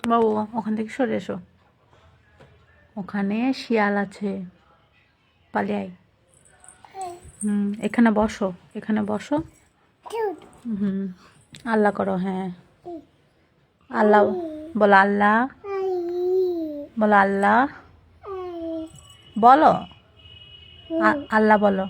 বাবু ওখান থেকে সরে এসো, ওখানে শিয়াল আছে, পালিয়ে আয়। এখানে বসো, এখানে বসো। হুম, আল্লাহ করো, হ্যাঁ আল্লাহ বলো, আল্লাহ বলো, আল্লাহ বলো, আল্লাহ বলো।